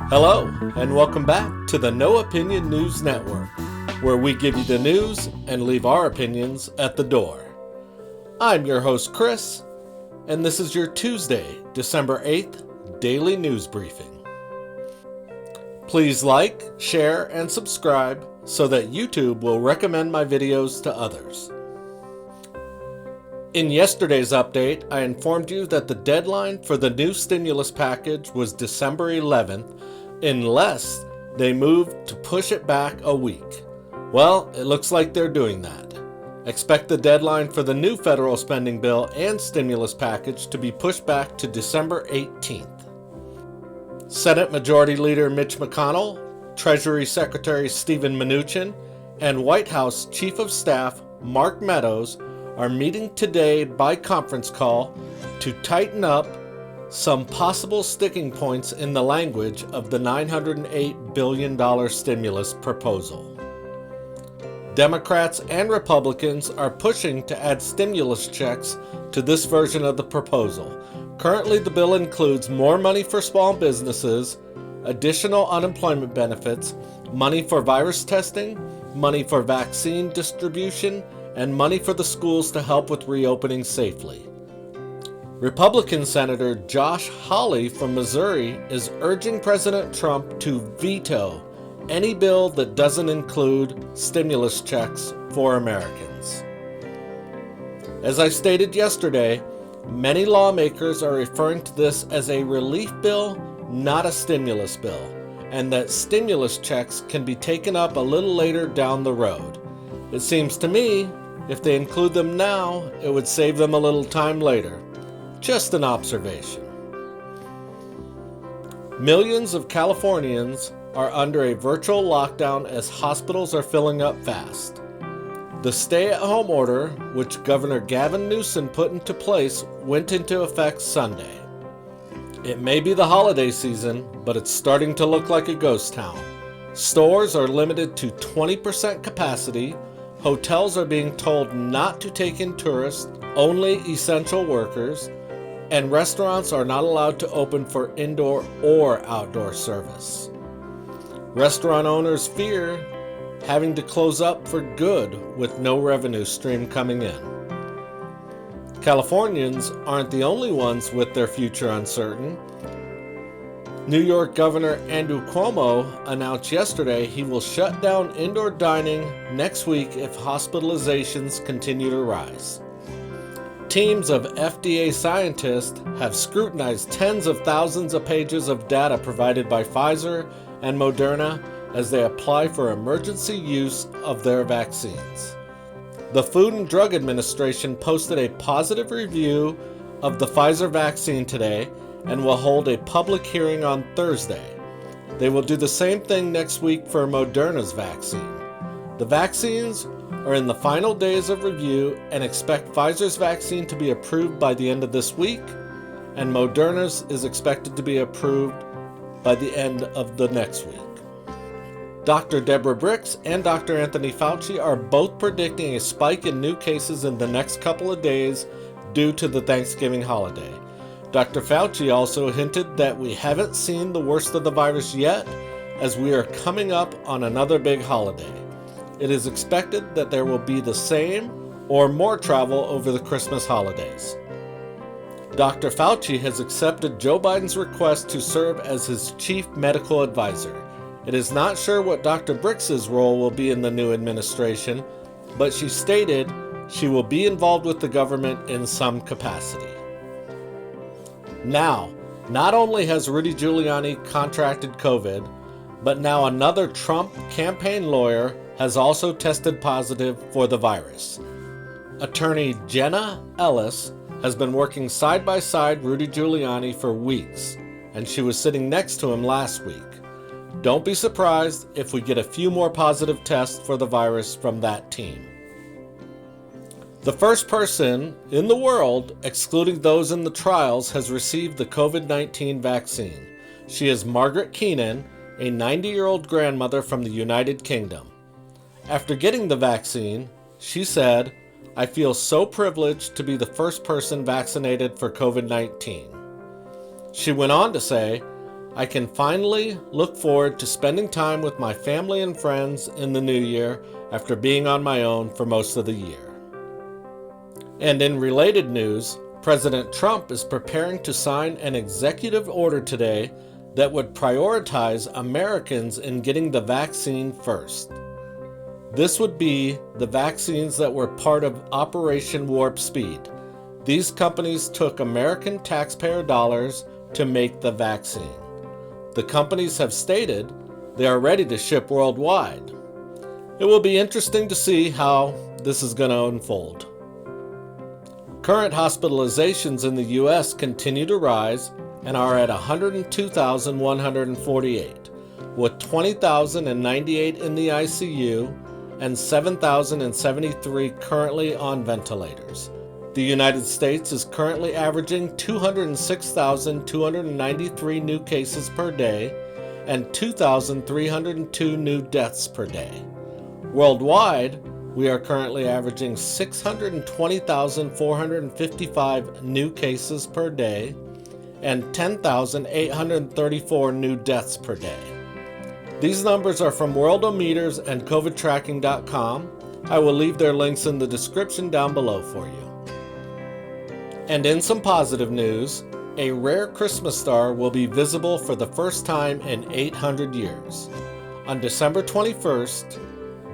Hello, and welcome back to the No Opinion News Network, where we give you the news and leave our opinions at the door. I'm your host, Chris, and this is your Tuesday, December 8th, Daily News Briefing. Please like, share, and subscribe so that YouTube will recommend my videos to others. In yesterday's update, I informed you that the deadline for the new stimulus package was December 11th, unless they moved to push it back a week. Well, it looks like they're doing that. Expect the deadline for the new federal spending bill and stimulus package to be pushed back to December 18th. Senate Majority Leader Mitch McConnell, Treasury Secretary Steven Mnuchin, and White House Chief of Staff Mark Meadows are meeting today by conference call to tighten up some possible sticking points in the language of the $908 billion stimulus proposal. Democrats and Republicans are pushing to add stimulus checks to this version of the proposal. Currently, the bill includes more money for small businesses, additional unemployment benefits, money for virus testing, money for vaccine distribution, and money for the schools to help with reopening safely. Republican Senator Josh Hawley from Missouri is urging President Trump to veto any bill that doesn't include stimulus checks for Americans. As I stated yesterday, many lawmakers are referring to this as a relief bill, not a stimulus bill, and that stimulus checks can be taken up a little later down the road. It seems to me, if they include them now, it would save them a little time later. Just an observation. Millions of Californians are under a virtual lockdown as hospitals are filling up fast. The stay-at-home order, which Governor Gavin Newsom put into place, went into effect Sunday. It may be the holiday season, but it's starting to look like a ghost town. Stores are limited to 20% capacity. Hotels are being told not to take in tourists, only essential workers, and restaurants are not allowed to open for indoor or outdoor service. Restaurant owners fear having to close up for good with no revenue stream coming in. Californians aren't the only ones with their future uncertain. New York Governor Andrew Cuomo announced yesterday he will shut down indoor dining next week if hospitalizations continue to rise. Teams of FDA scientists have scrutinized tens of thousands of pages of data provided by Pfizer and Moderna as they apply for emergency use of their vaccines. The Food and Drug Administration posted a positive review of the Pfizer vaccine today and will hold a public hearing on Thursday. They will do the same thing next week for Moderna's vaccine. The vaccines are in the final days of review and expect Pfizer's vaccine to be approved by the end of this week, and Moderna's is expected to be approved by the end of the next week. Dr. Deborah Birx and Dr. Anthony Fauci are both predicting a spike in new cases in the next couple of days due to the Thanksgiving holiday. Dr. Fauci also hinted that we haven't seen the worst of the virus yet, as we are coming up on another big holiday. It is expected that there will be the same or more travel over the Christmas holidays. Dr. Fauci has accepted Joe Biden's request to serve as his chief medical advisor. It is not sure what Dr. Birx's role will be in the new administration, but she stated she will be involved with the government in some capacity. Now, not only has Rudy Giuliani contracted COVID, but now another Trump campaign lawyer has also tested positive for the virus. Attorney Jenna Ellis has been working side by side Rudy Giuliani for weeks, and she was sitting next to him last week. Don't be surprised if we get a few more positive tests for the virus from that team. The first person in the world, excluding those in the trials, has received the COVID-19 vaccine. She is Margaret Keenan, a 90-year-old grandmother from the United Kingdom. After getting the vaccine, she said, "I feel so privileged to be the first person vaccinated for COVID-19. She went on to say, "I can finally look forward to spending time with my family and friends in the new year after being on my own for most of the year." And in related news, President Trump is preparing to sign an executive order today that would prioritize Americans in getting the vaccine first. This would be the vaccines that were part of Operation Warp Speed. These companies took American taxpayer dollars to make the vaccine. The companies have stated they are ready to ship worldwide. It will be interesting to see how this is going to unfold. Current hospitalizations in the U.S. continue to rise and are at 102,148, with 20,098 in the ICU and 7,073 currently on ventilators. The United States is currently averaging 206,293 new cases per day and 2,302 new deaths per day. Worldwide, we are currently averaging 620,455 new cases per day and 10,834 new deaths per day. These numbers are from Worldometers and CovidTracking.com. I will leave their links in the description down below for you. And in some positive news, a rare Christmas star will be visible for the first time in 800 years. On December 21st,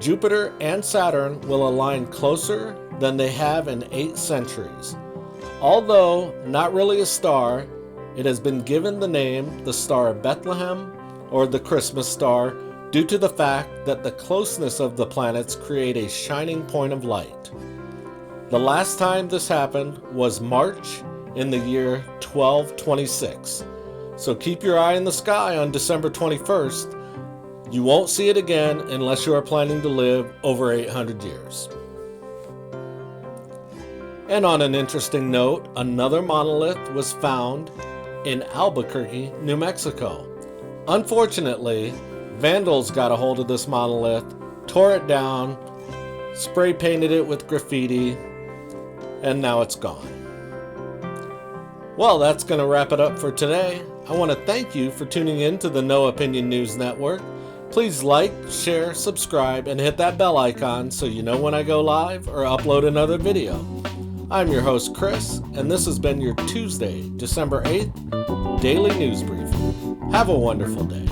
Jupiter and Saturn will align closer than they have in 8 centuries. Although not really a star, it has been given the name the Star of Bethlehem or the Christmas star due to the fact that the closeness of the planets create a shining point of light. The last time this happened was March in the year 1226. So keep your eye in the sky on December 21st. You won't see it again unless you are planning to live over 800 years. And on an interesting note, another monolith was found in Albuquerque, New Mexico. Unfortunately, vandals got a hold of this monolith, tore it down, spray painted it with graffiti, and now it's gone. Well, that's going to wrap it up for today. I want to thank you for tuning in to the No Opinion News Network. Please like, share, subscribe, and hit that bell icon so you know when I go live or upload another video. I'm your host, Chris, and this has been your Tuesday, December 8th, Daily News Briefing. Have a wonderful day.